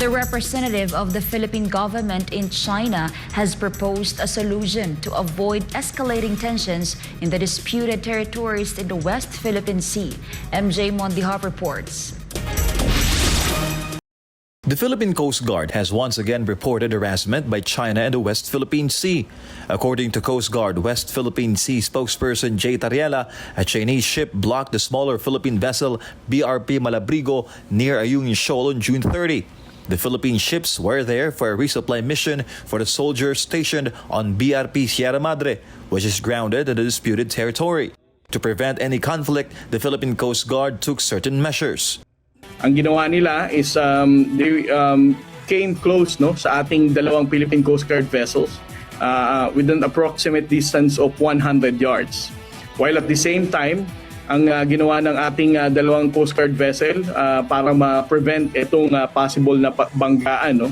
The representative of the Philippine government in China has proposed a solution to avoid escalating tensions in the disputed territories in the West Philippine Sea. MJ Mondejar reports. The Philippine Coast Guard has once again reported harassment by China in the West Philippine Sea. According to Coast Guard West Philippine Sea spokesperson Jay Tarriela, a Chinese ship blocked the smaller Philippine vessel BRP Malabrigo near Ayungin Shoal on June 30. The Philippine ships were there for a resupply mission for the soldiers stationed on BRP Sierra Madre, which is grounded in the disputed territory. To prevent any conflict, the Philippine Coast Guard took certain measures. Ang ginawa nila is they came close sa ating dalawang Philippine Coast Guard vessels with an approximate distance of 100 yards. While at the same time, ang ginawa ng ating dalawang Coast Guard vessel para ma-prevent itong possible na banggaan,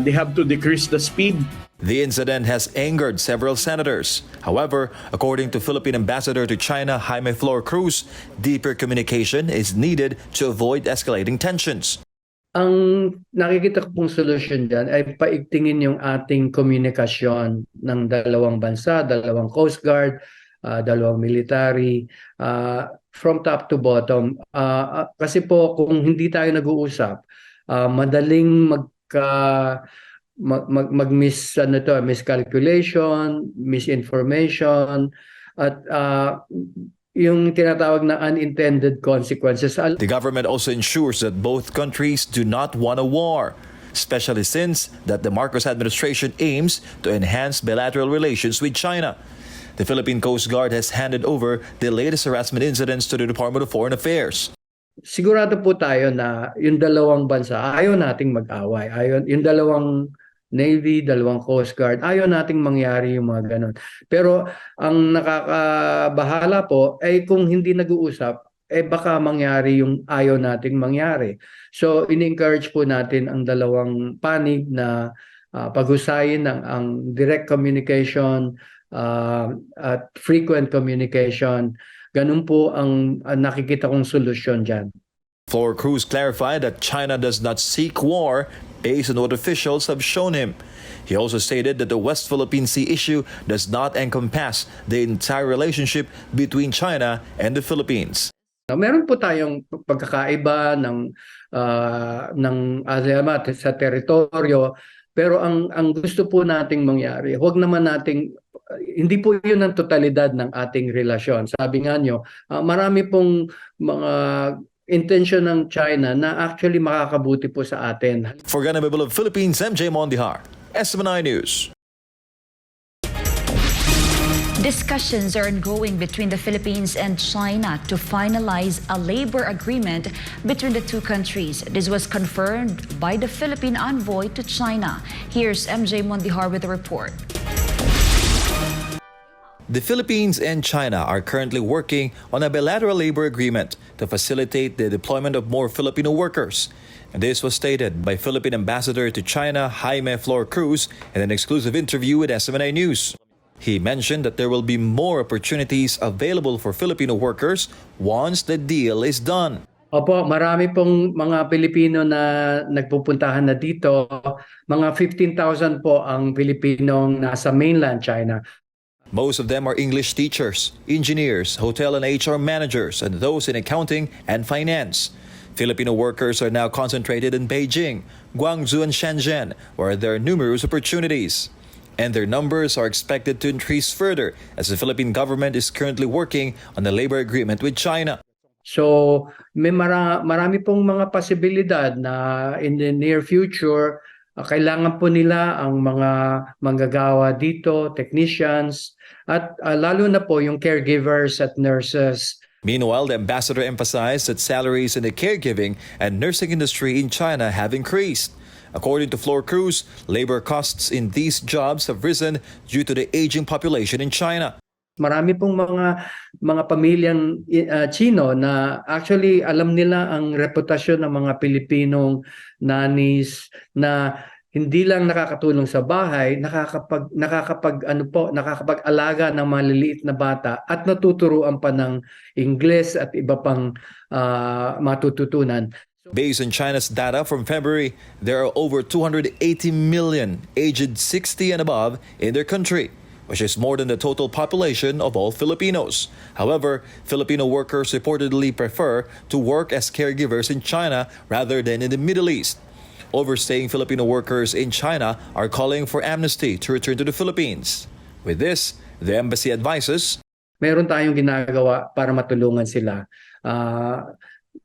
they have to decrease the speed. The incident has angered several senators. However, according to Philippine Ambassador to China Jaime Flor Cruz, deeper communication is needed to avoid escalating tensions. Ang nakikita ko pong solusyon dyan ay paigtingin yung ating komunikasyon ng dalawang bansa, dalawang Coast Guard, dalawang military, from top to bottom. Kasi po kung hindi tayo nag-uusap, madaling miscalculation, misinformation, at yung tinatawag na unintended consequences. The government also ensures that both countries do not want a war, especially since that the Marcos administration aims to enhance bilateral relations with China. The Philippine Coast Guard has handed over the latest harassment incidents to the Department of Foreign Affairs. Sigurado po tayo na yung dalawang bansa, ayaw nating mag-away. Yung dalawang Navy, dalawang Coast Guard, ayaw nating mangyari yung mga ganon. Pero ang nakakabahala po ay kung hindi nag-uusap, baka mangyari yung ayaw nating mangyari. So ini-encourage po natin ang dalawang panig na pag-usayin ang direct communication at frequent communication. Ganun po ang nakikita kong solusyon dyan. Flor Cruz clarified that China does not seek war based on what officials have shown him. He also stated that the West Philippine Sea issue does not encompass the entire relationship between China and the Philippines. Meron po tayong pagkakaiba ng alamat sa teritoryo, pero ang gusto po nating mangyari, huwag naman nating hindi po yun ang totalidad ng ating relasyon. Sabi nga nyo, marami pong mga intention ng China na actually makakabuti po sa atin. For Ganabibol of Philippines, MJ Mondejar, SMNI News. Discussions are ongoing between the Philippines and China to finalize a labor agreement between the two countries. This was confirmed by the Philippine envoy to China. Here's MJ Mondejar with a report. The Philippines and China are currently working on a bilateral labor agreement to facilitate the deployment of more Filipino workers. And this was stated by Philippine Ambassador to China Jaime Flor Cruz in an exclusive interview with SMNI News. He mentioned that there will be more opportunities available for Filipino workers once the deal is done. Opo, marami pong mga Pilipino na nagpupuntahan na dito. Mga 15,000 po ang Pilipinong nasa mainland China. Most of them are English teachers, engineers, hotel and HR managers, and those in accounting and finance. Filipino workers are now concentrated in Beijing, Guangzhou, and Shenzhen, where there are numerous opportunities. And their numbers are expected to increase further as the Philippine government is currently working on a labor agreement with China. So may marami pong mga posibilidad na in the near future, kailangan po nila ang mga manggagawa dito, technicians, at lalo na po yung caregivers at nurses. Meanwhile, the ambassador emphasized that salaries in the caregiving and nursing industry in China have increased. According to Flor Cruz, labor costs in these jobs have risen due to the aging population in China. Marami pong mga pamilyang Chino na actually alam nila ang reputasyon ng mga Pilipinong nannies na hindi lang nakakatulong sa bahay, nakakapag-alaga ng maliliit na bata at natuturuan pa ng Ingles at iba pang matututunan. Based on China's data from February, there are over 280 million aged 60 and above in their country, which is more than the total population of all Filipinos. However, Filipino workers reportedly prefer to work as caregivers in China rather than in the Middle East. Overstaying Filipino workers in China are calling for amnesty to return to the Philippines. With this, the embassy advises, meron tayong ginagawa para matulungan sila.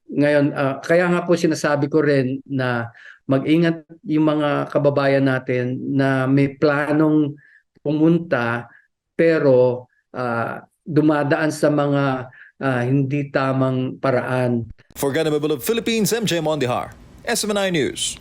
Ngayon, kaya nga po sinasabi ko rin na mag-ingat yung mga kababayan natin na may planong pumunta pero dumadaan sa mga hindi tamang paraan. for Ganamabul of Philippines, MJ Mondejar, SMNI News.